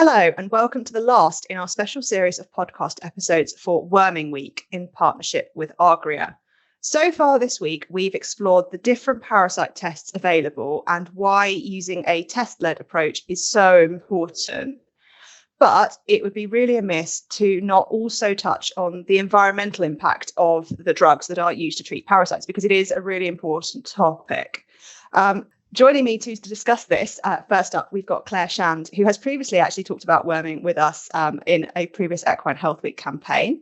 Hello and welcome to the last in our special series of podcast episodes for Worming Week in partnership with Agria. So far this week, we've explored the different parasite tests available and why using a test-led approach is so important. But it would be really amiss to not also touch on the environmental impact of the drugs that are used to treat parasites, because it is a really important topic. Joining me to discuss this, first up, we've got Claire Shand, who has previously actually talked about worming with us in a previous Equine Health Week campaign.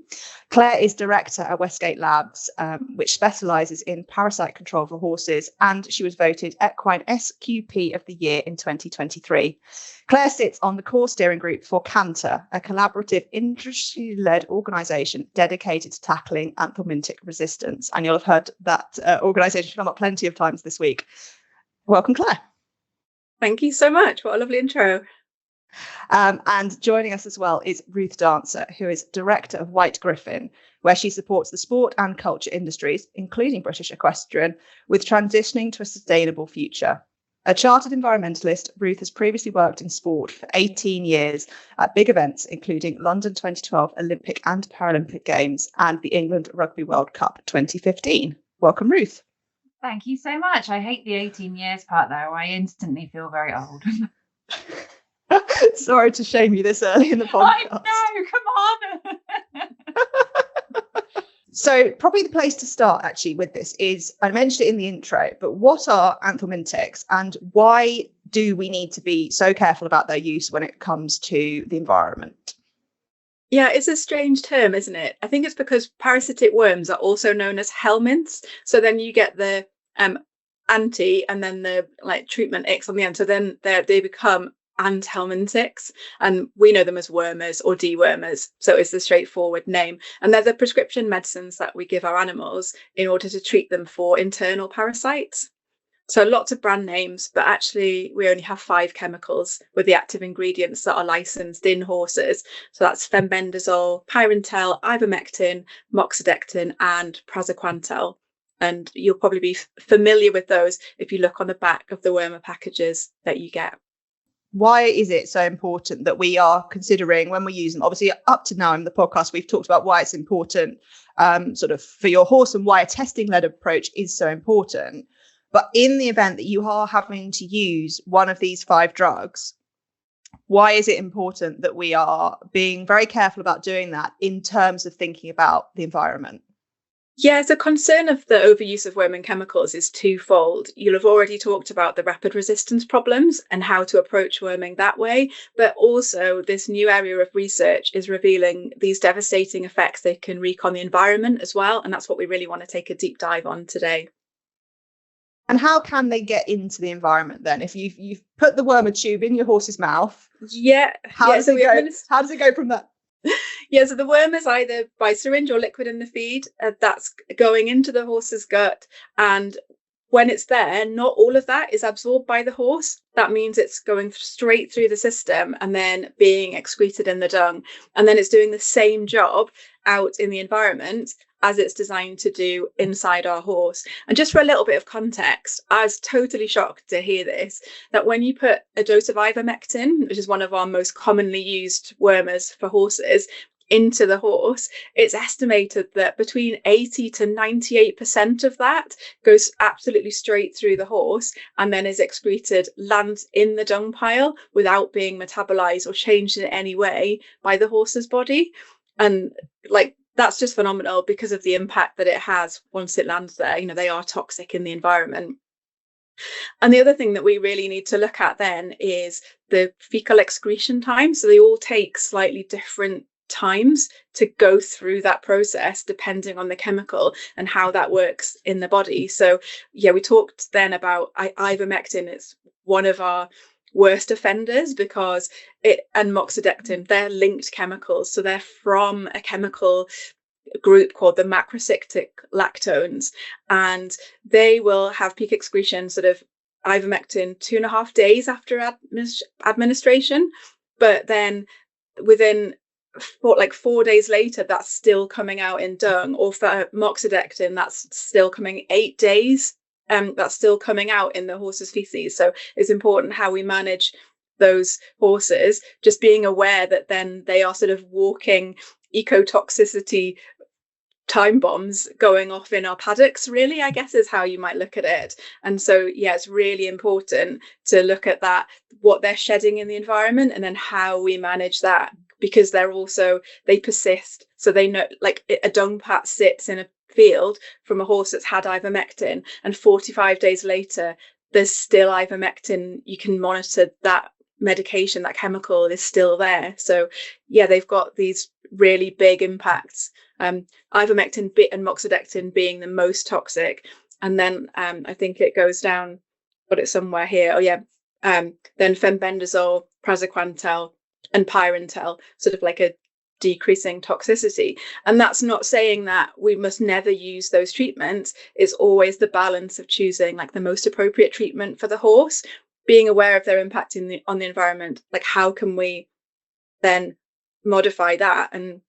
Claire is director at Westgate Labs, which specialises in parasite control for horses, and she was voted Equine SQP of the Year in 2023. Claire sits on the core steering group for CANTER, a collaborative industry-led organisation dedicated to tackling anthelmintic resistance. And you'll have heard that organisation come up plenty of times this week. Welcome, Claire. Thank you so much. What a lovely intro. And joining us as well is Ruth Dancer, who is director of White Griffin, where she supports the sport and culture industries, including British equestrian, with transitioning to a sustainable future. A chartered environmentalist, Ruth has previously worked in sport for 18 years at big events, including London 2012 Olympic and Paralympic Games and the England Rugby World Cup 2015. Welcome, Ruth. Thank you so much. I hate the 18 years part, though. I instantly feel very old. Sorry to shame you this early in the podcast. I know, come on. So probably the place to start actually with this is, I mentioned it in the intro, but what are anthelmintics and why do we need to be so careful about their use when it comes to the environment? Yeah, it's a strange term, isn't it? I think it's because parasitic worms are also known as helminths. So then you get the anti and then the treatment X on the end. So then they become anthelmintics, and we know them as wormers or dewormers. So it's the straightforward name. And they're the prescription medicines that we give our animals in order to treat them for internal parasites. So lots of brand names, but actually we only have 5 chemicals with the active ingredients that are licensed in horses. So that's fenbendazole, pyrantel, ivermectin, moxidectin, and praziquantel. And you'll probably be familiar with those if you look on the back of the wormer packages that you get. Why is it so important that we are considering when we use them? Obviously, up to now in the podcast, we've talked about why it's important sort of for your horse and why a testing-led approach is so important. But in the event that you are having to use one of these 5 drugs, why is it important that we are being very careful about doing that in terms of thinking about the environment? Yeah, the concern of the overuse of worming chemicals is twofold. You'll have already talked about the rapid resistance problems and how to approach worming that way, but also this new area of research is revealing these devastating effects they can wreak on the environment as well. And that's what we really want to take a deep dive on today. And how can they get into the environment then? If you've put the wormer tube in your horse's mouth, how does it go from there? Yeah, so the worm is either by syringe or liquid in the feed. That's going into the horse's gut. And when it's there, not all of that is absorbed by the horse. That means it's going straight through the system and then being excreted in the dung. And then it's doing the same job out in the environment as it's designed to do inside our horse. And just for a little bit of context, I was totally shocked to hear this, that when you put a dose of ivermectin, which is one of our most commonly used wormers for horses, into the horse, it's estimated that between 80 to 98% of that goes absolutely straight through the horse and then is excreted, lands in the dung pile without being metabolized or changed in any way by the horse's body. And that's just phenomenal because of the impact that it has once it lands there. They are toxic in the environment. And the other thing that we really need to look at then is the fecal excretion time. So they all take slightly different times to go through that process depending on the chemical and how that works in the body. So yeah, we talked then about ivermectin. It's one of our worst offenders because it and moxidectin, they're linked chemicals. So they're from a chemical group called the macrocyclic lactones, and they will have peak excretion sort of ivermectin 2.5 days after administration, but then within 4 days later that's still coming out in dung. Or for moxidectin, that's still coming 8 days, that's still coming out in the horse's feces. So it's important how we manage those horses, just being aware that then they are sort of walking ecotoxicity time bombs going off in our paddocks, really, I guess, is how you might look at it. And so, yeah, it's really important to look at that, what they're shedding in the environment, and then how we manage that, because they persist. So they know, like a dung pat sits in a field from a horse that's had ivermectin, and 45 days later, there's still ivermectin. You can monitor that medication, that chemical is still there. So yeah, they've got these really big impacts. Ivermectin and moxidectin being the most toxic, and then I think it goes down, got it somewhere here. Oh yeah, then fenbendazole, praziquantel, and pyrantel, sort of like a decreasing toxicity. And that's not saying that we must never use those treatments. It's always the balance of choosing like the most appropriate treatment for the horse, being aware of their impact on the environment. Like, how can we then modify that and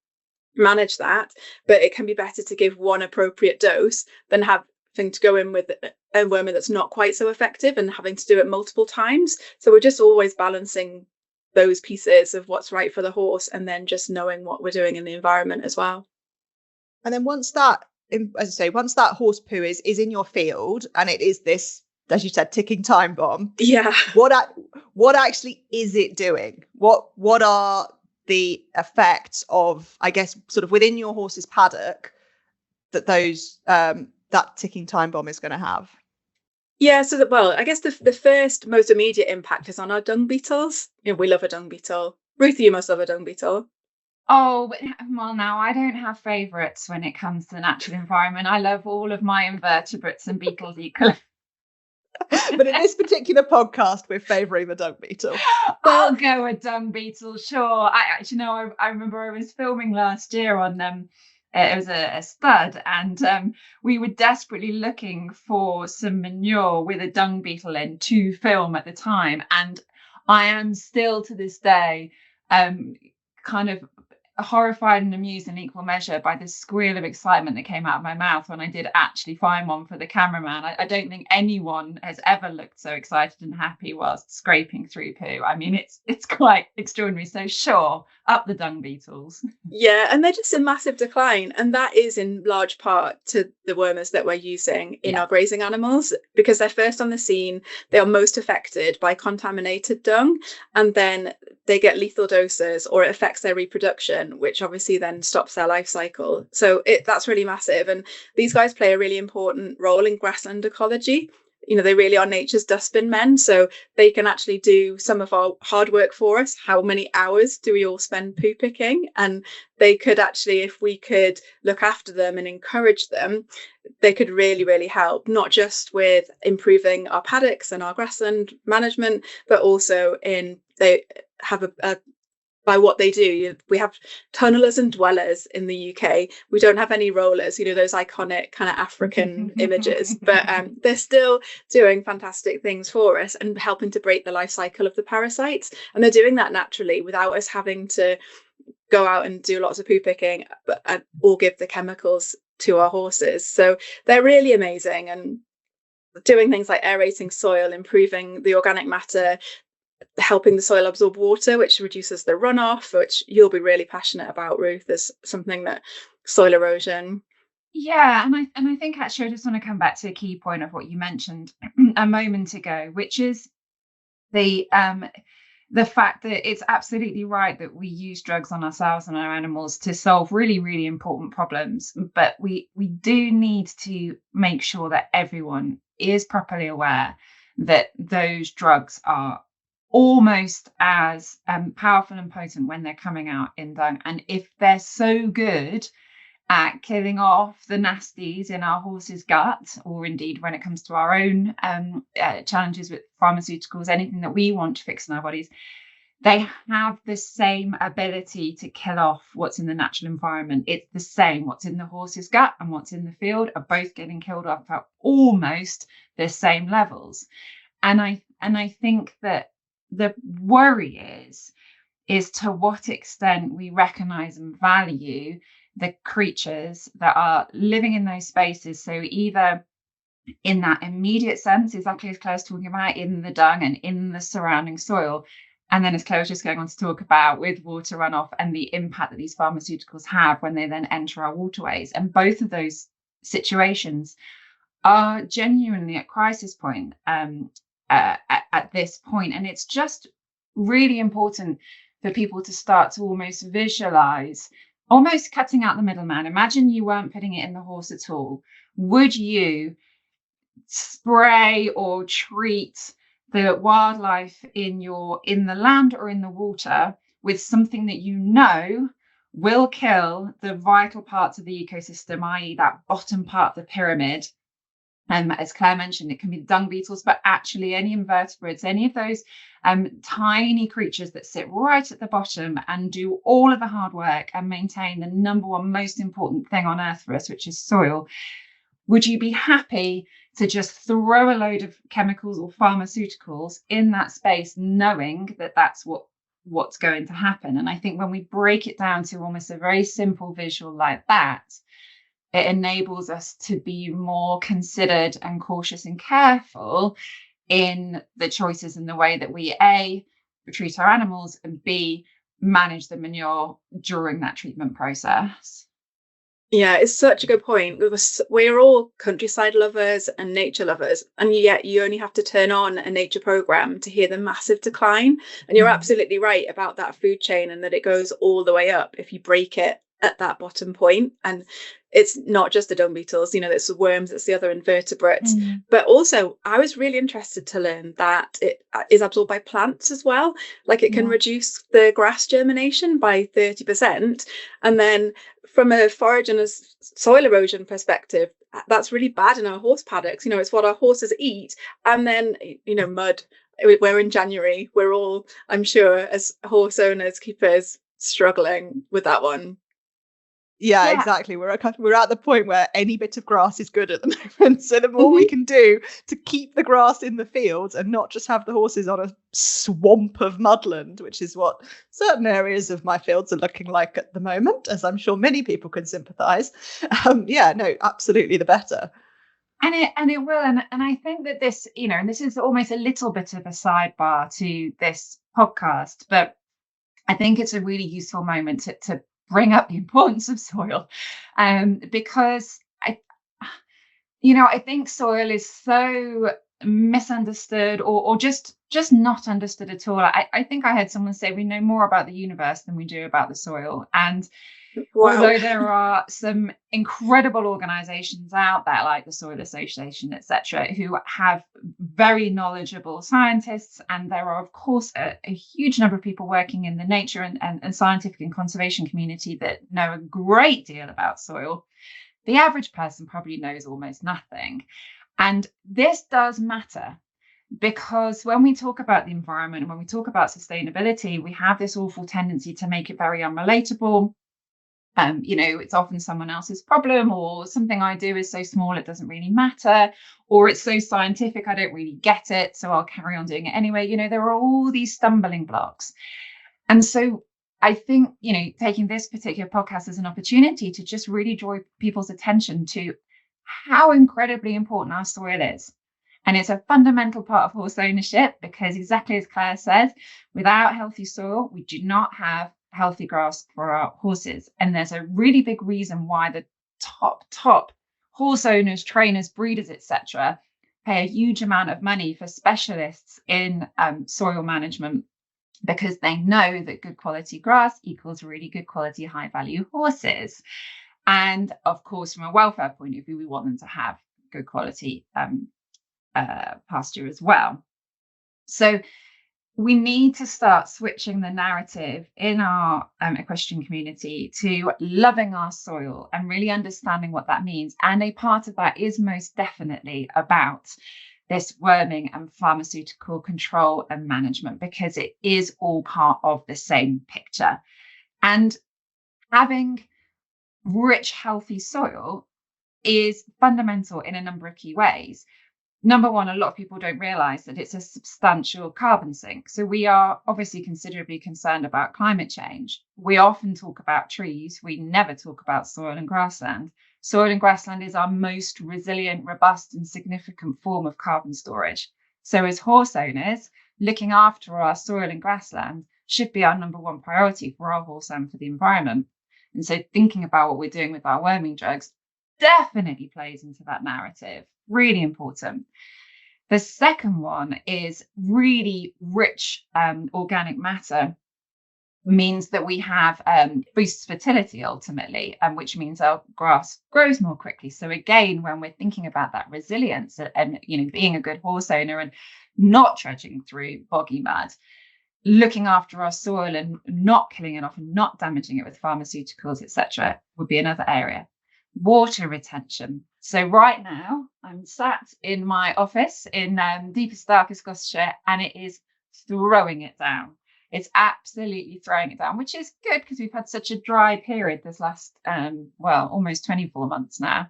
manage that? But it can be better to give one appropriate dose than having to go in with a wormer that's not quite so effective and having to do it multiple times. So we're just always balancing those pieces of what's right for the horse, and then just knowing what we're doing in the environment as well. And then once that horse poo is in your field, and it is this, as you said, ticking time bomb. Yeah. What actually is it doing? What are the effects of, I guess, sort of within your horse's paddock that that ticking time bomb is going to have? Yeah, so I guess the first most immediate impact is on our dung beetles. You know, we love a dung beetle. Ruth, you must love a dung beetle. Oh, well, now I don't have favourites when it comes to the natural environment. I love all of my invertebrates and beetles equally. But in this particular podcast, we're favouring the dung beetle. I'll go with dung beetle, sure. I remember I was filming last year on it was a stud, and we were desperately looking for some manure with a dung beetle in to film at the time. And I am still to this day kind of horrified and amused in equal measure by the squeal of excitement that came out of my mouth when I did actually find one for the cameraman. I don't think anyone has ever looked so excited and happy whilst scraping through poo. I mean, it's quite extraordinary. So sure, up the dung beetles. Yeah, and they're just in massive decline, and that is in large part to the wormers that we're using in our grazing animals, because they're first on the scene. They are most affected by contaminated dung, and then they get lethal doses, or it affects their reproduction, which obviously then stops their life cycle. So that's really massive. And these guys play a really important role in grassland ecology. You know, they really are nature's dustbin men. So they can actually do some of our hard work for us. How many hours do we all spend poo picking? And they could actually, if we could look after them and encourage them, they could really, really help, not just with improving our paddocks and our grassland management, but also they have by what they do. We have tunnelers and dwellers in the UK. We don't have any rollers, you know, those iconic kind of African images, but they're still doing fantastic things for us and helping to break the life cycle of the parasites. And they're doing that naturally without us having to go out and do lots of poo picking or give the chemicals to our horses. So they're really amazing, and doing things like aerating soil, improving the organic matter, helping the soil absorb water, which reduces the runoff, which you'll be really passionate about, Ruth, is something that soil erosion. Yeah, and I think actually I just want to come back to a key point of what you mentioned a moment ago, which is the fact that it's absolutely right that we use drugs on ourselves and our animals to solve really, really important problems. But we do need to make sure that everyone is properly aware that those drugs are almost as powerful and potent when they're coming out in dung. And if they're so good at killing off the nasties in our horse's gut, or indeed when it comes to our own challenges with pharmaceuticals, anything that we want to fix in our bodies, they have the same ability to kill off what's in the natural environment. It's the same. What's in the horse's gut and what's in the field are both getting killed off at almost the same levels. And I think that the worry is to what extent we recognize and value the creatures that are living in those spaces. So either in that immediate sense, exactly as Claire's talking about, in the dung and in the surrounding soil, And then, as Claire was just going on to talk about, with water runoff and the impact that these pharmaceuticals have when they then enter our waterways. And both of those situations are genuinely at crisis point at this point. And it's just really important for people to start to almost visualize, almost cutting out the middleman. Imagine you weren't putting it in the horse at all. Would you spray or treat the wildlife in the land or in the water with something that you know will kill the vital parts of the ecosystem, i.e. that bottom part of the pyramid? As Claire mentioned, it can be dung beetles, but actually any invertebrates, any of those tiny creatures that sit right at the bottom and do all of the hard work and maintain the number one most important thing on earth for us, which is soil. Would you be happy to just throw a load of chemicals or pharmaceuticals in that space, knowing that that's what's going to happen? And I think when we break it down to almost a very simple visual like that, it enables us to be more considered and cautious and careful in the choices and the way that we A, treat our animals, and B, manage the manure during that treatment process. Yeah, it's such a good point. We're all countryside lovers and nature lovers, and yet you only have to turn on a nature program to hear the massive decline. And you're absolutely right about that food chain, and that it goes all the way up if you break it at that bottom point. And it's not just the dung beetles, it's the worms, it's the other invertebrates. But also, I was really interested to learn that it is absorbed by plants as well. Like it can reduce the grass germination by 30%. And then from a forage and a soil erosion perspective, that's really bad in our horse paddocks. It's what our horses eat. And then, mud. We're in January. We're all, I'm sure, as horse owners, keepers, struggling with that one. Yeah, exactly. We're at the point where any bit of grass is good at the moment. So the more we can do to keep the grass in the fields and not just have the horses on a swamp of mudland, which is what certain areas of my fields are looking like at the moment, as I'm sure many people can sympathise. Absolutely the better. And it will. And I think that this, and this is almost a little bit of a sidebar to this podcast, but I think it's a really useful moment to bring up the importance of soil, because I think soil is so misunderstood or just not understood at all. I think I heard someone say we know more about the universe than we do about the soil. And although there are some incredible organizations out there like the Soil Association, etc., who have very knowledgeable scientists, and there are, of course, a huge number of people working in the nature and scientific and conservation community that know a great deal about soil, the average person probably knows almost nothing. And this does matter, because when we talk about the environment, when we talk about sustainability, we have this awful tendency to make it very unrelatable. It's often someone else's problem, or something I do is so small it doesn't really matter, or it's so scientific I don't really get it, so I'll carry on doing it anyway. There are all these stumbling blocks. And so I think, taking this particular podcast as an opportunity to just really draw people's attention to how incredibly important our soil is. And it's a fundamental part of horse ownership, because exactly as Claire said, without healthy soil, we do not have healthy grass for our horses. And there's a really big reason why the top horse owners, trainers, breeders, etc., pay a huge amount of money for specialists in soil management, because they know that good quality grass equals really good quality, high value horses. And of course, from a welfare point of view, we want them to have good quality pasture as well. So we need to start switching the narrative in our equestrian community to loving our soil and really understanding what that means. And a part of that is most definitely about this worming and pharmaceutical control and management, because it is all part of the same picture. And having rich, healthy soil is fundamental in a number of key ways. Number one, a lot of people don't realise that it's a substantial carbon sink. So we are obviously considerably concerned about climate change. We often talk about trees. We never talk about soil and grassland. Soil and grassland is our most resilient, robust and significant form of carbon storage. So as horse owners, looking after our soil and grassland should be our number one priority for our horse and for the environment. And so thinking about what we're doing with our worming drugs definitely plays into that narrative. Really important. The second one is really rich organic matter means that we have boosts fertility ultimately, which means our grass grows more quickly. So again, when we're thinking about that resilience and being a good horse owner and not trudging through boggy mud, looking after our soil and not killing it off and not damaging it with pharmaceuticals, etc., would be another area. Water retention. So right now I'm sat in my office in deepest, darkest Gloucestershire, and it is throwing it down. It's absolutely throwing it down, which is good because we've had such a dry period this last, almost 24 months now.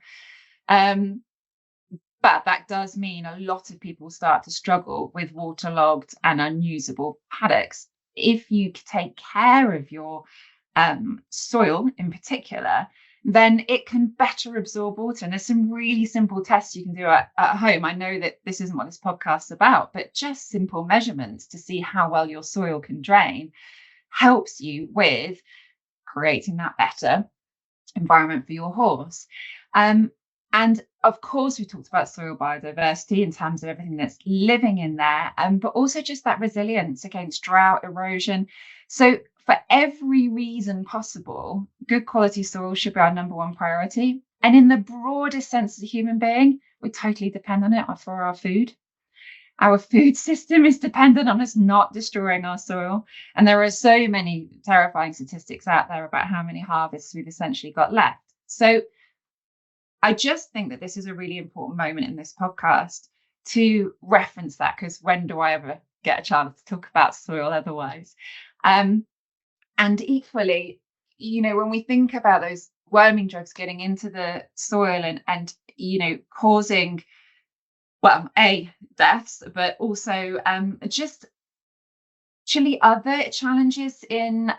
But that does mean a lot of people start to struggle with waterlogged and unusable paddocks. If you take care of your soil in particular, then it can better absorb water. And there's some really simple tests you can do at home. I know that this isn't what this podcast is about, but just simple measurements to see how well your soil can drain helps you with creating that better environment for your horse. And of course, we talked about soil biodiversity in terms of everything that's living in there, but also just that resilience against drought, erosion. So for every reason possible, good quality soil should be our number one priority. And in the broadest sense as a human being, we totally depend on it for our food. Our food system is dependent on us not destroying our soil. And there are so many terrifying statistics out there about how many harvests we've essentially got left. So I just think that this is a really important moment in this podcast to reference that, because when do I ever get a chance to talk about soil otherwise? And equally, when we think about those worming drugs getting into the soil and causing, deaths, but also just actually other challenges in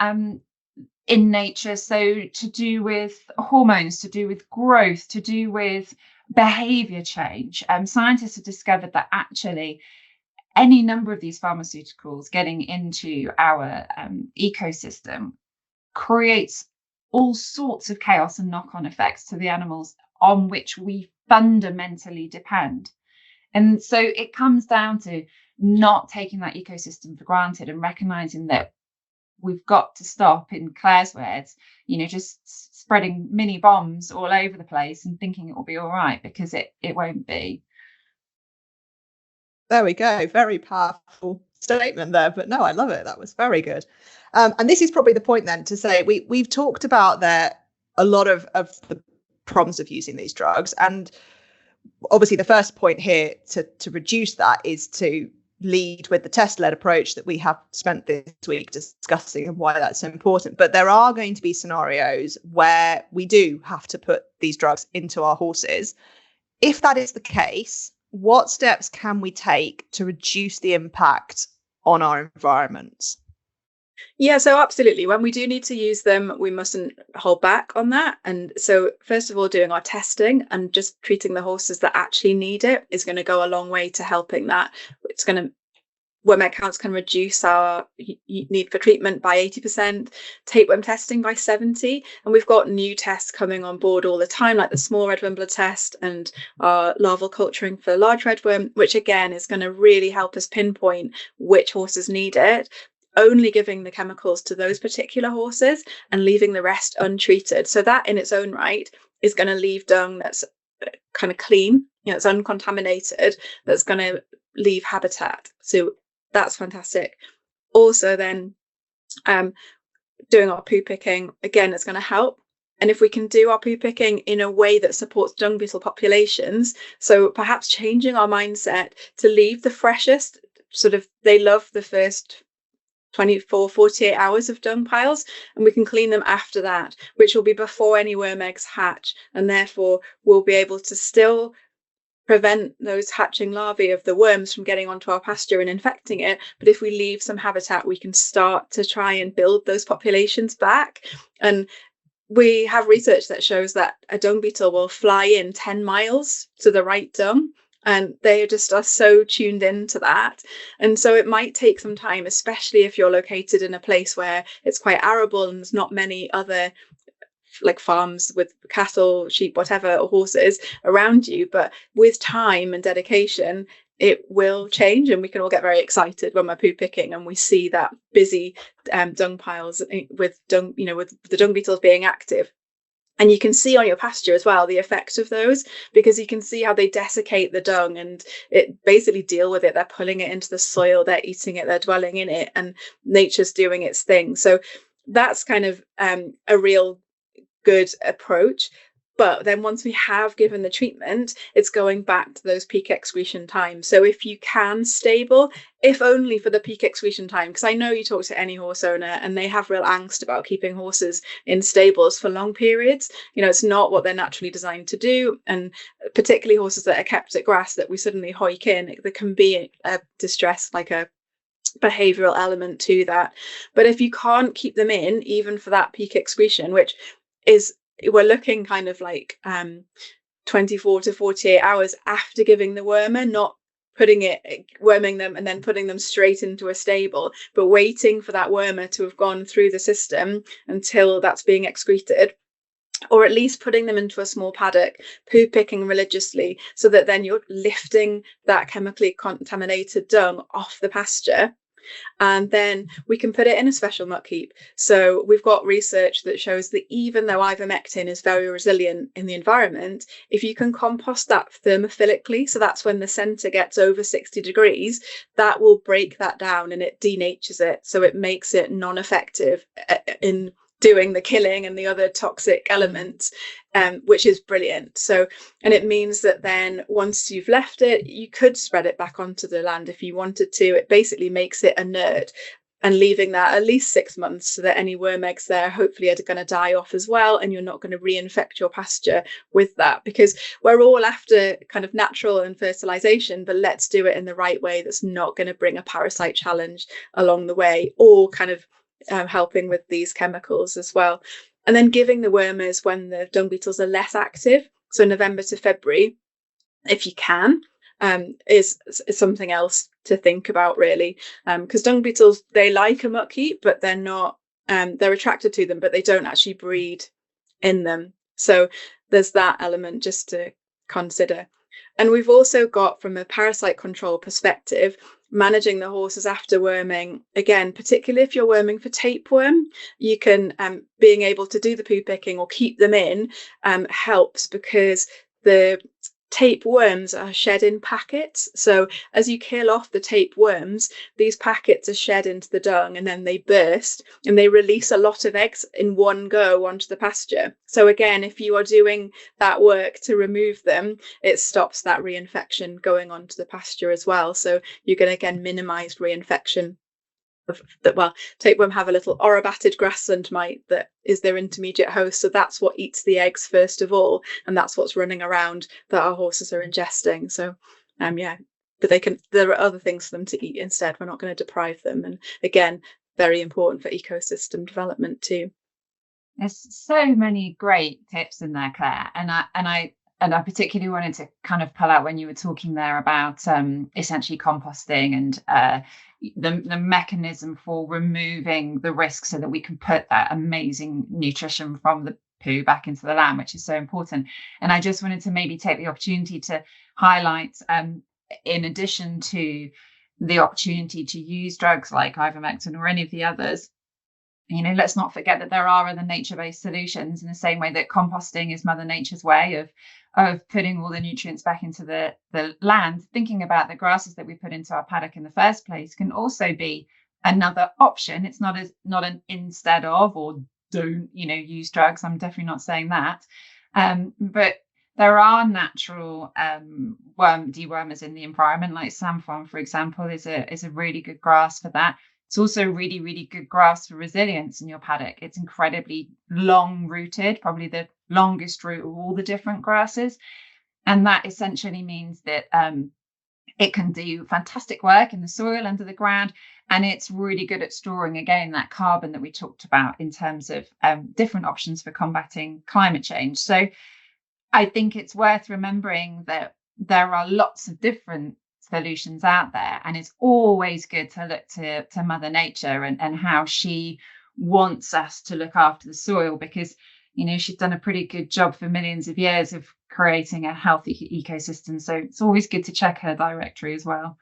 nature. So to do with hormones, to do with growth, to do with behavior change. Scientists have discovered that actually any number of these pharmaceuticals getting into our ecosystem creates all sorts of chaos and knock-on effects to the animals on which we fundamentally depend. And so it comes down to not taking that ecosystem for granted and recognizing that we've got to stop, in Claire's words, just spreading mini bombs all over the place and thinking it will be all right, because it won't be. There we go. Very powerful statement there. But no, I love it. That was very good. And this is probably the point then to say we've talked about there a lot of the problems of using these drugs. And obviously the first point here to reduce that is to lead with the test-led approach that we have spent this week discussing and why that's so important. But there are going to be scenarios where we do have to put these drugs into our horses. If that is the case, what steps can we take to reduce the impact on our environment? Yeah, so absolutely. When we do need to use them, we mustn't hold back on that. And so first of all, doing our testing and just treating the horses that actually need it is going to go a long way to helping that. It's going to, worm counts can reduce our need for treatment by 80%, tapeworm testing by 70%. And we've got new tests coming on board all the time, like the small redworm blood test and our larval culturing for large redworm, which again is going to really help us pinpoint which horses need it, only giving the chemicals to those particular horses and leaving the rest untreated. So that in its own right is going to leave dung that's kind of clean, it's uncontaminated, that's going to leave habitat. So that's fantastic. Also then doing our poo picking, again, it's going to help. And if we can do our poo picking in a way that supports dung beetle populations, so perhaps changing our mindset to leave the freshest, they love the first 24, 48 hours of dung piles, and we can clean them after that, which will be before any worm eggs hatch, and therefore we'll be able to still prevent those hatching larvae of the worms from getting onto our pasture and infecting it. But if we leave some habitat, we can start to try and build those populations back. And we have research that shows that a dung beetle will fly in 10 miles to the right dung and they just are so tuned into that. And so it might take some time, especially if you're located in a place where it's quite arable and there's not many other like farms with cattle, sheep, whatever, or horses around you. But with time and dedication, it will change, and we can all get very excited when we're poo picking and we see that busy dung piles with dung, with the dung beetles being active. And you can see on your pasture as well the effect of those, because you can see how they desiccate the dung and it basically deal with it. They're pulling it into the soil, they're eating it, they're dwelling in it, and nature's doing its thing. So that's kind of a real good approach. But then once we have given the treatment, it's going back to those peak excretion times. So if you can stable, if only for the peak excretion time, because I know you talk to any horse owner and they have real angst about keeping horses in stables for long periods. It's not what they're naturally designed to do. And particularly horses that are kept at grass that we suddenly hoik in, there can be a distress, like a behavioral element to that. But if you can't keep them in, even for that peak excretion, which is, we're looking kind of like 24 to 48 hours after giving the wormer, not worming them and then putting them straight into a stable, but waiting for that wormer to have gone through the system until that's being excreted, or at least putting them into a small paddock, poo picking religiously, so that then you're lifting that chemically contaminated dung off the pasture. And then we can put it in a special muck heap. So we've got research that shows that even though ivermectin is very resilient in the environment, if you can compost that thermophilically, so that's when the center gets over 60 degrees, that will break that down and it denatures it. So it makes it non-effective in doing the killing and the other toxic elements, which is brilliant. So, and it means that then once you've left it, you could spread it back onto the land if you wanted to. It basically makes it inert and leaving that at least 6 months, so that any worm eggs there hopefully are going to die off as well, and you're not going to reinfect your pasture with that, because we're all after kind of natural and fertilization, but let's do it in the right way that's not going to bring a parasite challenge along the way, or kind of helping with these chemicals as well. And then giving the wormers when the dung beetles are less active, so November to February, if you can, is something else to think about, really, because dung beetles, they like a muck heap, but they're not, they're attracted to them, but they don't actually breed in them. So there's that element just to consider. And we've also got, from a parasite control perspective, managing the horses after worming. Again, particularly if you're worming for tapeworm, you can, being able to do the poo picking or keep them in helps, because the tapeworms are shed in packets. So as you kill off the tapeworms, these packets are shed into the dung and then they burst and they release a lot of eggs in one go onto the pasture. So again, if you are doing that work to remove them, it stops that reinfection going onto the pasture as well. So you're going to again minimize reinfection. Well, tapeworm have a little orobatid grassland mite that is their intermediate host, so that's what eats the eggs first of all, and that's what's running around that our horses are ingesting. So but there are other things for them to eat instead. We're not going to deprive them, and again, very important for ecosystem development too. There's so many great tips in there, Claire, and I particularly wanted to kind of pull out when you were talking there about essentially composting and the mechanism for removing the risk, so that we can put that amazing nutrition from the poo back into the land, which is so important. And I just wanted to maybe take the opportunity to highlight, in addition to the opportunity to use drugs like ivermectin or any of the others, let's not forget that there are other nature-based solutions, in the same way that composting is Mother Nature's way of putting all the nutrients back into the land. Thinking about the grasses that we put into our paddock in the first place can also be another option. It's not an instead of, or don't use drugs. I'm definitely not saying that, but there are natural worm dewormers in the environment, like Samphon, for example, is a really good grass for that. It's also really, really good grass for resilience in your paddock. It's incredibly long rooted, probably the longest root of all the different grasses. And that essentially means that it can do fantastic work in the soil under the ground. And it's really good at storing, again, that carbon that we talked about in terms of different options for combating climate change. So I think it's worth remembering that there are lots of different solutions out there, and it's always good to look to Mother Nature and how she wants us to look after the soil, because she's done a pretty good job for millions of years of creating a healthy ecosystem. So it's always good to check her directory as well.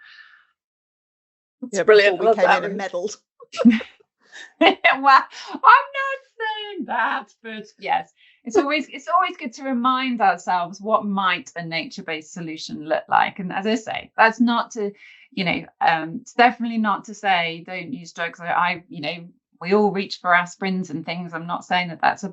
It's brilliant. Before we came in and meddled. Well, I'm not saying that, but yes, it's always good to remind ourselves what might a nature-based solution look like. And as I say, that's not to, it's definitely not to say don't use drugs. We all reach for aspirins and things. I'm not saying that that's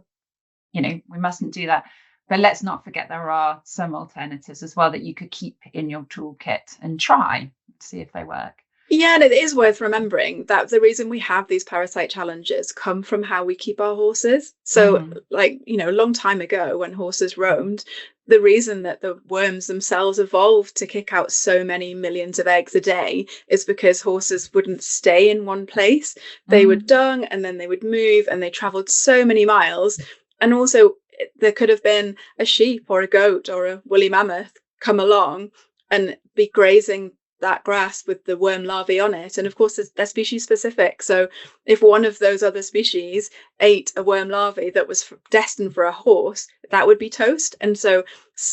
we mustn't do that. But let's not forget there are some alternatives as well that you could keep in your toolkit and try to see if they work. Yeah, and it is worth remembering that the reason we have these parasite challenges come from how we keep our horses. So a long time ago when horses roamed, the reason that the worms themselves evolved to kick out so many millions of eggs a day is because horses wouldn't stay in one place. They would dung and then they would move, and they traveled so many miles. And also there could have been a sheep or a goat or a woolly mammoth come along and be grazing that grass with the worm larvae on it, and of course they're species specific. So if one of those other species ate a worm larvae that was destined for a horse, that would be toast. And so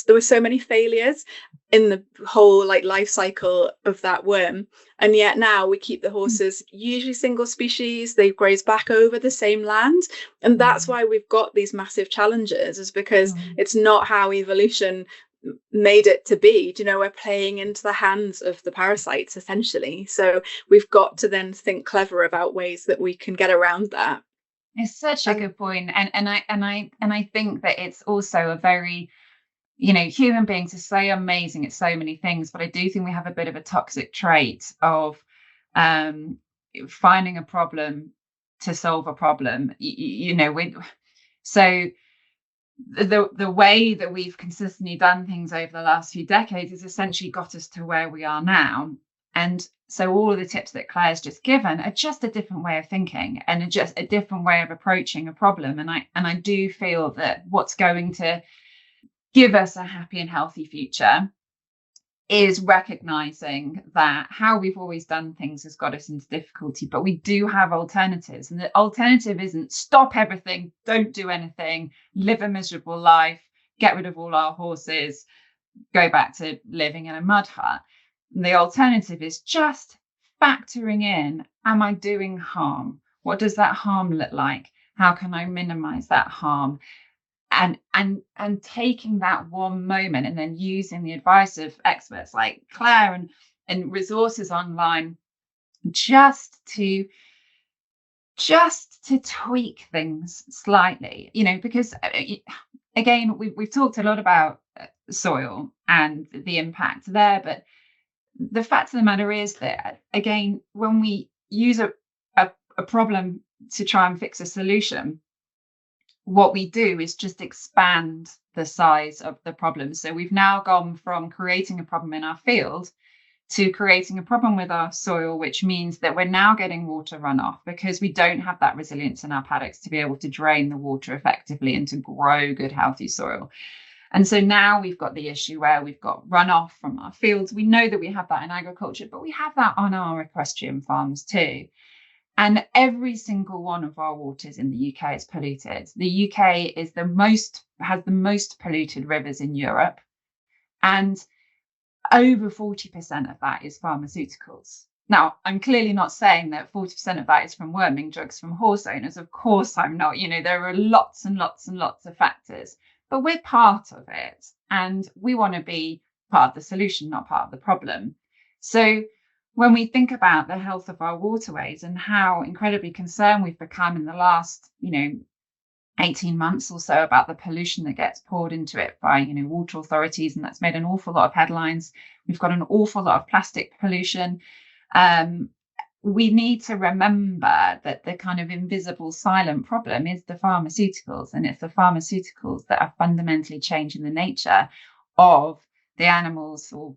there were so many failures in the whole life cycle of that worm, and yet now we keep the horses usually single species. They graze back over the same land, and that's why we've got these massive challenges, is because it's not how evolution made it to be. We're playing into the hands of the parasites essentially. So we've got to then think clever about ways that we can get around that. It's such a good point. And I think that it's also a very, human beings are so amazing at so many things, but I do think we have a bit of a toxic trait of finding a problem to solve a problem. So the way that we've consistently done things over the last few decades has essentially got us to where we are now. And so all of the tips that Claire's just given are just a different way of thinking and just a different way of approaching a problem. And I do feel that what's going to give us a happy and healthy future is recognizing that how we've always done things has got us into difficulty, but we do have alternatives. And the alternative isn't stop everything, don't do anything, live a miserable life, get rid of all our horses, go back to living in a mud hut. And the alternative is just factoring in, am I doing harm? What does that harm look like? How can I minimize that harm? And taking that one moment and then using the advice of experts like Claire and resources online just to tweak things slightly, because again, we've talked a lot about soil and the impact there, but the fact of the matter is that, again, when we use a problem to try and fix a solution, what we do is just expand the size of the problem. So we've now gone from creating a problem in our field to creating a problem with our soil, which means that we're now getting water runoff because we don't have that resilience in our paddocks to be able to drain the water effectively and to grow good, healthy soil. And so now we've got the issue where we've got runoff from our fields. We know that we have that in agriculture, but we have that on our equestrian farms too. And every single one of our waters in the UK is polluted. The UK has the most polluted rivers in Europe. And over 40% of that is pharmaceuticals. Now, I'm clearly not saying that 40% of that is from worming drugs from horse owners. Of course I'm not. There are lots and lots and lots of factors, but we're part of it. And we want to be part of the solution, not part of the problem. So when we think about the health of our waterways and how incredibly concerned we've become in the last, 18 months or so about the pollution that gets poured into it by, water authorities, and that's made an awful lot of headlines. We've got an awful lot of plastic pollution. We need to remember that the kind of invisible silent problem is the pharmaceuticals, and it's the pharmaceuticals that are fundamentally changing the nature of the animals or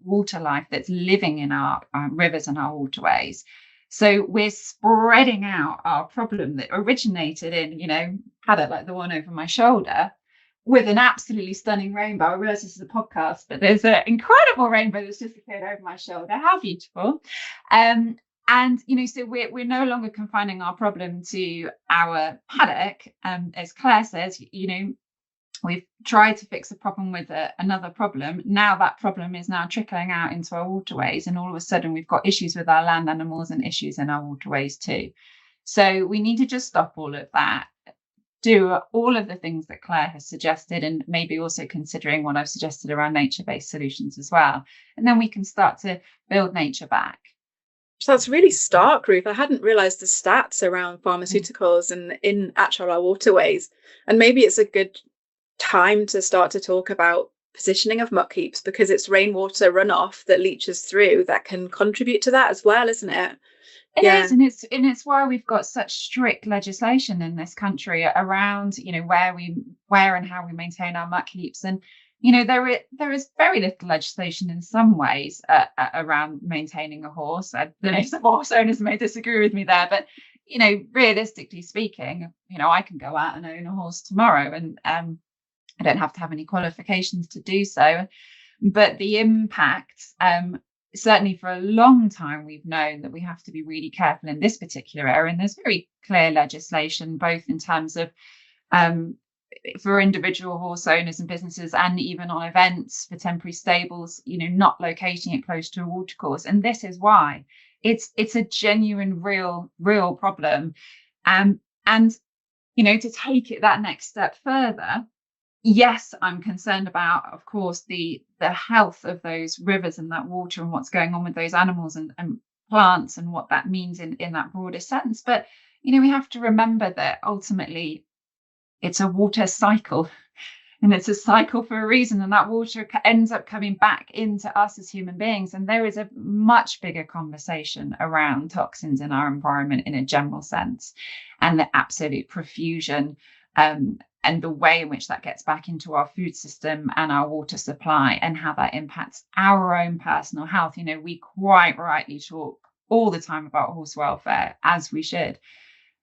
water life that's living in our rivers and our waterways. So we're spreading out our problem that originated in paddock like the one over my shoulder. with an absolutely stunning rainbow. I realize this is a podcast, but there's an incredible rainbow that's just appeared over my shoulder. How beautiful. And, so we're no longer confining our problem to our paddock. As Claire says, we've tried to fix a problem with another problem. Now that problem is now trickling out into our waterways. And all of a sudden we've got issues with our land animals and issues in our waterways too. So we need to just stop all of that, do all of the things that Claire has suggested, and maybe also considering what I've suggested around nature-based solutions as well. And then we can start to build nature back. So that's really stark, Ruth. I hadn't realised the stats around pharmaceuticals and in actual our waterways. And maybe it's a good time to start to talk about positioning of muck heaps, because it's rainwater runoff that leaches through that can contribute to that as well, isn't it? It is, and it's why we've got such strict legislation in this country around, where and how we maintain our muck heaps. And there is very little legislation in some ways around maintaining a horse. I don't know if some horse owners may disagree with me there, but realistically speaking, I can go out and own a horse tomorrow, and I don't have to have any qualifications to do so. But the impact, certainly for a long time, we've known that we have to be really careful in this particular area. And there's very clear legislation, both in terms of for individual horse owners and businesses, and even on events for temporary stables, not locating it close to a watercourse. And this is why it's a genuine, real problem. And to take it that next step further, yes, I'm concerned about, of course, the health of those rivers and that water and what's going on with those animals and plants and what that means in that broader sense. But, we have to remember that ultimately it's a water cycle, and it's a cycle for a reason. And that water ends up coming back into us as human beings. And there is a much bigger conversation around toxins in our environment in a general sense, and the absolute profusion and the way in which that gets back into our food system and our water supply, and how that impacts our own personal health. We quite rightly talk all the time about horse welfare, as we should.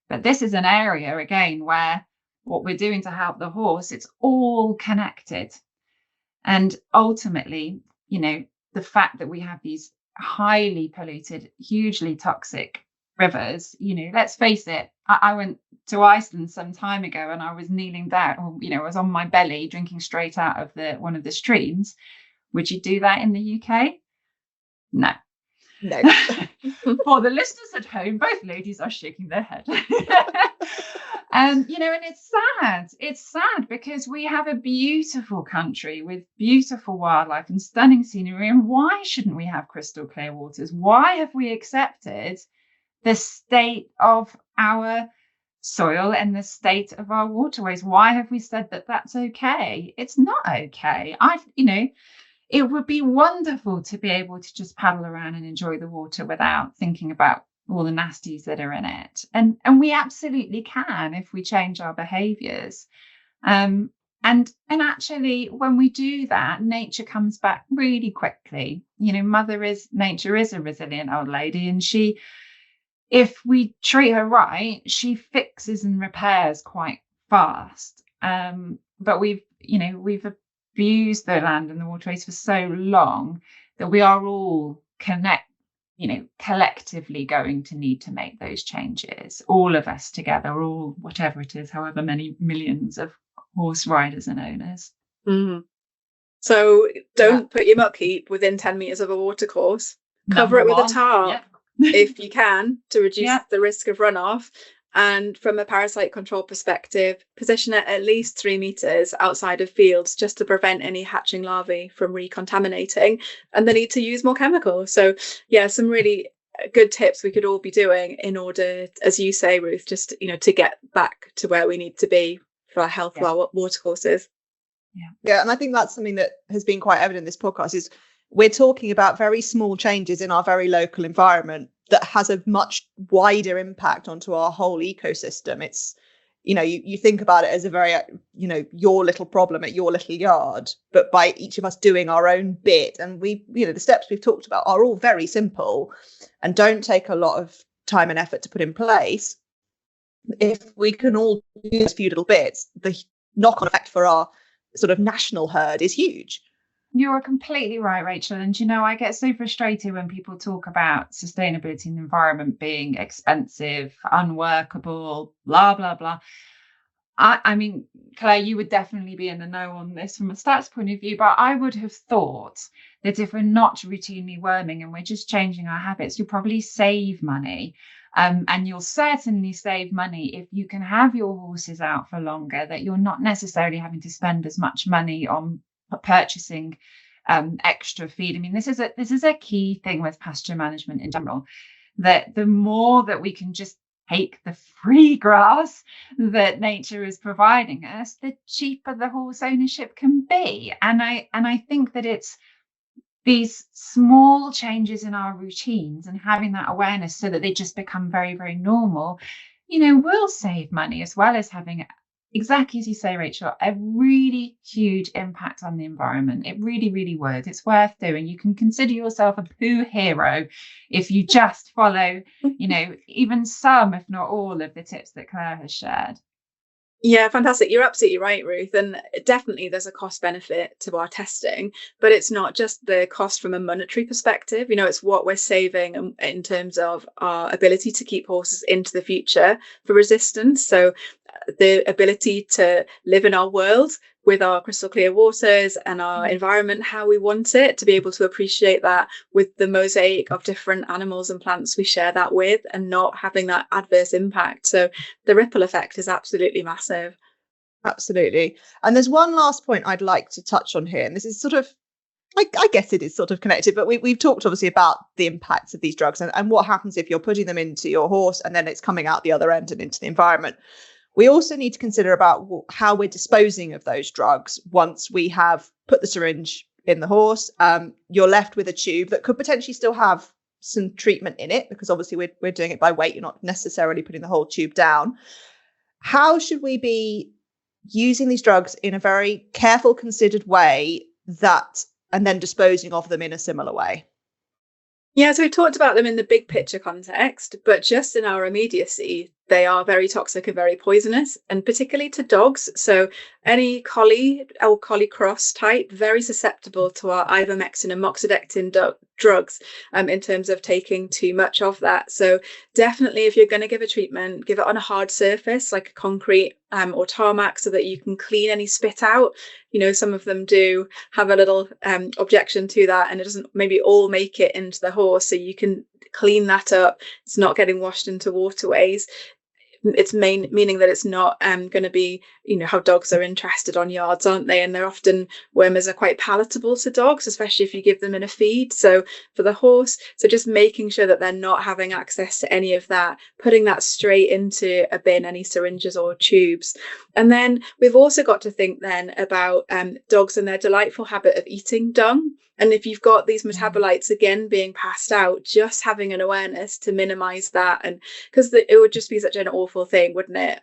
But this is an area, again, where what we're doing to help the horse, it's all connected. And ultimately, the fact that we have these highly polluted, hugely toxic rivers, let's face it, I went to Iceland some time ago and I was kneeling down, or, I was on my belly drinking straight out of one of the streams. Would you do that in the UK? No. For the listeners at home, both ladies are shaking their head. And it's sad because we have a beautiful country with beautiful wildlife and stunning scenery. And why shouldn't we have crystal clear waters? Why have we accepted the state of our soil and the state of our waterways? Why have we said that that's okay? It's not okay. It would be wonderful to be able to just paddle around and enjoy the water without thinking about all the nasties that are in it. And we absolutely can if we change our behaviours. And actually, when we do that, nature comes back really quickly. Nature is a resilient old lady, and if we treat her right, she fixes and repairs quite fast. But we've abused the land and the waterways for so long that we are all collectively going to need to make those changes. All of us together, all whatever it is, however many millions of horse riders and owners. Mm-hmm. So don't put your muck heap within 10 metres of a watercourse. Cover it with a tarp if you can, to reduce the risk of runoff. And from a parasite control perspective, position it at least 3 metres outside of fields, just to prevent any hatching larvae from recontaminating and the need to use more chemicals. So some really good tips we could all be doing in order, as you say, Ruth, just to get back to where we need to be for our health of our watercourses. Yeah, and I think that's something that has been quite evident in this podcast, is we're talking about very small changes in our very local environment that has a much wider impact onto our whole ecosystem. It's, you think about it as a very, your little problem at your little yard, but by each of us doing our own bit, and the steps we've talked about are all very simple and don't take a lot of time and effort to put in place. If we can all do these few little bits, the knock-on effect for our sort of national herd is huge. You're completely right, Rachel. And, I get so frustrated when people talk about sustainability and the environment being expensive, unworkable, blah, blah, blah. I mean, Claire, you would definitely be in the know on this from a stats point of view, but I would have thought that if we're not routinely worming and we're just changing our habits, you'll probably save money. And you'll certainly save money if you can have your horses out for longer, that you're not necessarily having to spend as much money on purchasing extra feed. I mean, this is a key thing with pasture management in general, that the more that we can just take the free grass that nature is providing us, the cheaper the horse ownership can be. And I think that it's these small changes in our routines and having that awareness so that they just become very, very normal, will save money, as well as having, exactly as you say, Rachel, a really huge impact on the environment. It really, really would. It's worth doing. You can consider yourself a poo hero if you just follow, even some, if not all, of the tips that Claire has shared. Yeah, fantastic. You're absolutely right, Ruth. And definitely there's a cost benefit to our testing, but it's not just the cost from a monetary perspective. It's what we're saving in terms of our ability to keep horses into the future for resistance. So the ability to live in our world with our crystal clear waters and our environment how we want it, to be able to appreciate that with the mosaic of different animals and plants we share that with, and not having that adverse impact. So the ripple effect is absolutely massive. Absolutely. And there's one last point I'd like to touch on here, and this is sort of, I guess it is sort of connected, but we've talked obviously about the impacts of these drugs and what happens if you're putting them into your horse and then it's coming out the other end and into the environment. We also need to consider about how we're disposing of those drugs once we have put the syringe in the horse. You're left with a tube that could potentially still have some treatment in it, because obviously we're doing it by weight. You're not necessarily putting the whole tube down. How should we be using these drugs in a very careful, considered way, and then disposing of them in a similar way? Yeah, so we talked about them in the big picture context, but just in our immediacy, they are very toxic and very poisonous, and particularly to dogs. So any collie or collie cross type, very susceptible to our ivermectin and moxidectin drugs in terms of taking too much of that. So definitely, if you're going to give a treatment, give it on a hard surface like concrete or tarmac, so that you can clean any spit out. Some of them do have a little objection to that, and it doesn't maybe all make it into the horse. So you can clean that up. It's not getting washed into waterways. It's meaning that it's not going to be, how dogs are interested on yards, aren't they? And they're often, wormers are quite palatable to dogs, especially if you give them in a feed. So for the horse, so just making sure that they're not having access to any of that, putting that straight into a bin, any syringes or tubes. And then we've also got to think then about dogs and their delightful habit of eating dung. And if you've got these metabolites again being passed out, just having an awareness to minimize that. And because it would just be such an awful thing, wouldn't it,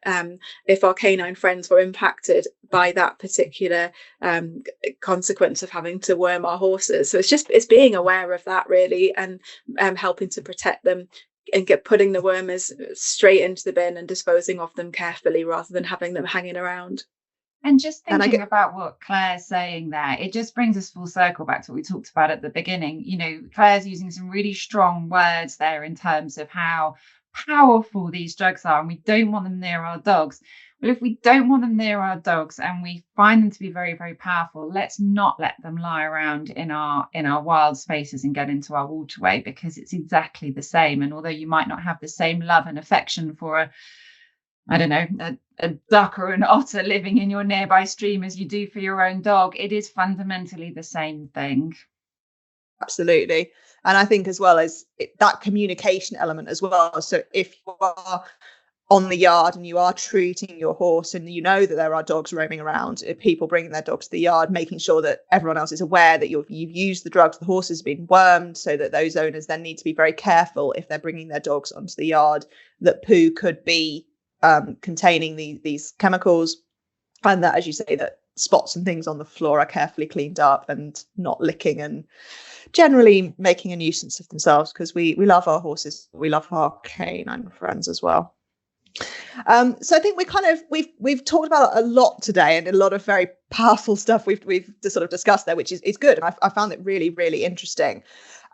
if our canine friends were impacted by that particular consequence of having to worm our horses. So it's being aware of that, really, and helping to protect them and putting the wormers straight into the bin and disposing of them carefully rather than having them hanging around. And just thinking about what Claire's saying there, it just brings us full circle back to what we talked about at the beginning. Claire's using some really strong words there in terms of how powerful these drugs are, and we don't want them near our dogs. Well, if we don't want them near our dogs and we find them to be very, very powerful, let's not let them lie around in our wild spaces and get into our waterway, because it's exactly the same. And although you might not have the same love and affection for a duck or an otter living in your nearby stream as you do for your own dog, it is fundamentally the same thing. Absolutely. And I think as well as that communication element as well. So if you are on the yard and you are treating your horse and you know that there are dogs roaming around, people bringing their dogs to the yard, making sure that everyone else is aware that you've used the drugs, the horse has been wormed, so that those owners then need to be very careful if they're bringing their dogs onto the yard, that poo could be containing these chemicals, and that, as you say, that spots and things on the floor are carefully cleaned up and not licking and generally making a nuisance of themselves, because we love our horses, we love our canine friends as well. So I think we've talked about a lot today, and a lot of very powerful stuff we've sort of discussed there, which is good. And I found it really, really interesting.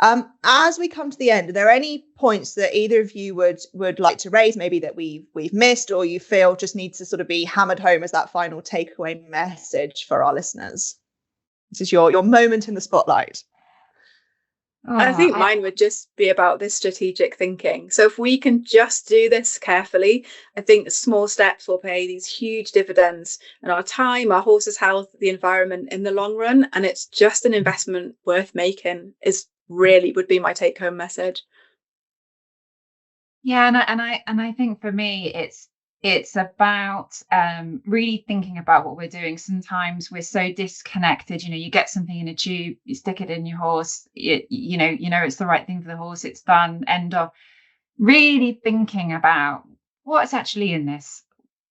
As we come to the end, are there any points that either of you would like to raise, maybe that we've missed, or you feel just needs to sort of be hammered home as that final takeaway message for our listeners? This is your moment in the spotlight. I think mine would just be about this strategic thinking. So if we can just do this carefully, I think the small steps will pay these huge dividends in our time, our horse's health, the environment in the long run. And it's just an investment worth making would be my take home message. Yeah, and I think for me it's about really thinking about what we're doing. Sometimes we're so disconnected. You get something in a tube, you stick it in your horse, you know it's the right thing for the horse, it's done, end of. Really thinking about what's actually in this.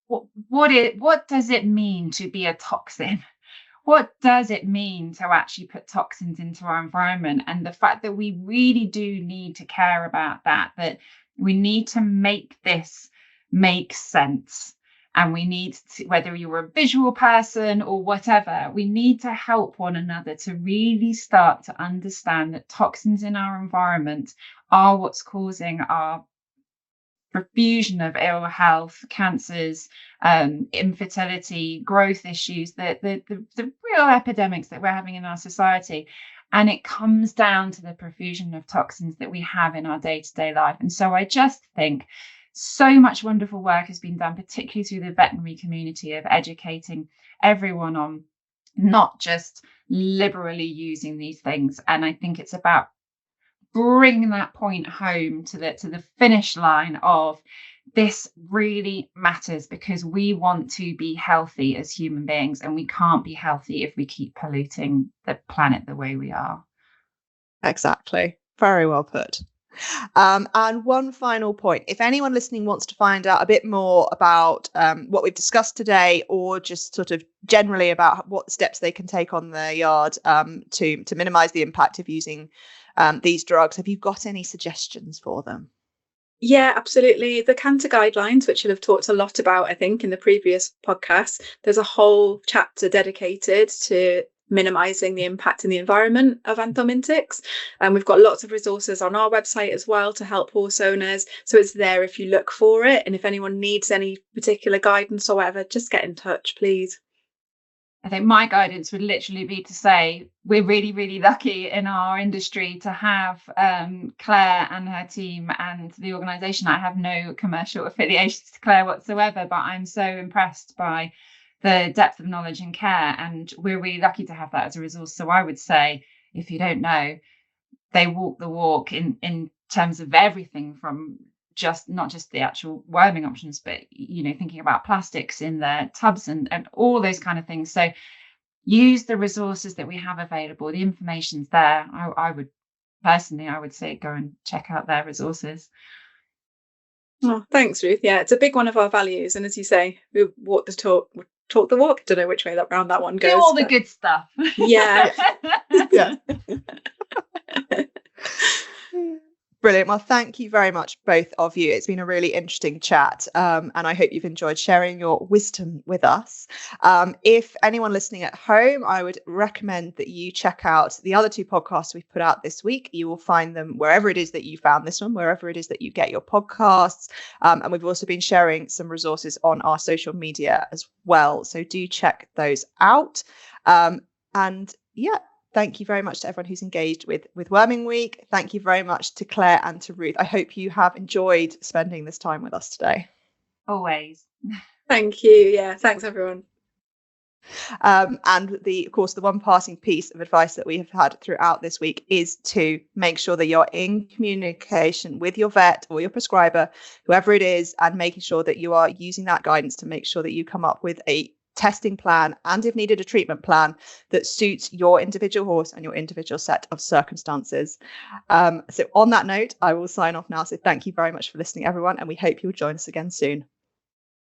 What does it mean to be a toxin? What does it mean to actually put toxins into our environment? And the fact that we really do need to care about that we need to make this make sense. And we need to, whether you're a visual person or whatever, we need to help one another to really start to understand that toxins in our environment are what's causing our profusion of ill health, cancers, infertility, growth issues, the real epidemics that we're having in our society. And it comes down to the profusion of toxins that we have in our day-to-day life. And so I just think so much wonderful work has been done, particularly through the veterinary community, of educating everyone on not just liberally using these things. And I think it's about bringing that point home to the finish line of this really matters, because we want to be healthy as human beings, and we can't be healthy if we keep polluting the planet the way we are. Exactly. Very well put. And one final point, if anyone listening wants to find out a bit more about what we've discussed today, or just sort of generally about what steps they can take on their yard to minimize the impact of using these drugs, have you got any suggestions for them? Yeah, absolutely. The CANTER guidelines, which you'll have talked a lot about, I think, in the previous podcast, there's a whole chapter dedicated to minimizing the impact in the environment of anthelmintics. And we've got lots of resources on our website as well to help horse owners. So it's there if you look for it. And if anyone needs any particular guidance or whatever, just get in touch, please. I think my guidance would literally be to say we're really, really lucky in our industry to have Claire and her team and the organisation. I have no commercial affiliations to Claire whatsoever, but I'm so impressed by the depth of knowledge and care, and we're really lucky to have that as a resource. So I would say, if you don't know, they walk the walk in terms of everything from not just the actual worming options, but thinking about plastics in their tubs and all those kind of things. So use the resources that we have available. The information's there. I would say go and check out their resources. Oh, thanks, Ruth. Yeah, it's a big one of our values, and as you say, we walk the talk the walk. Don't know which way round that one goes. Do all the good stuff. Yeah. Yeah. Brilliant. Well, thank you very much, both of you. It's been a really interesting chat, and I hope you've enjoyed sharing your wisdom with us. If anyone listening at home, I would recommend that you check out the other two podcasts we've put out this week. You will find them wherever it is that you found this one, wherever it is that you get your podcasts. And we've also been sharing some resources on our social media as well. So do check those out. And yeah. Thank you very much to everyone who's engaged with Worming Week. Thank you very much to Claire and to Ruth. I hope you have enjoyed spending this time with us today. Always. Thank you. Yeah, thanks everyone. And of course, the one parting piece of advice that we have had throughout this week is to make sure that you're in communication with your vet or your prescriber, whoever it is, and making sure that you are using that guidance to make sure that you come up with a testing plan, and if needed, a treatment plan that suits your individual horse and your individual set of circumstances. So on that note, I will sign off now. So thank you very much for listening, everyone, and we hope you'll join us again soon.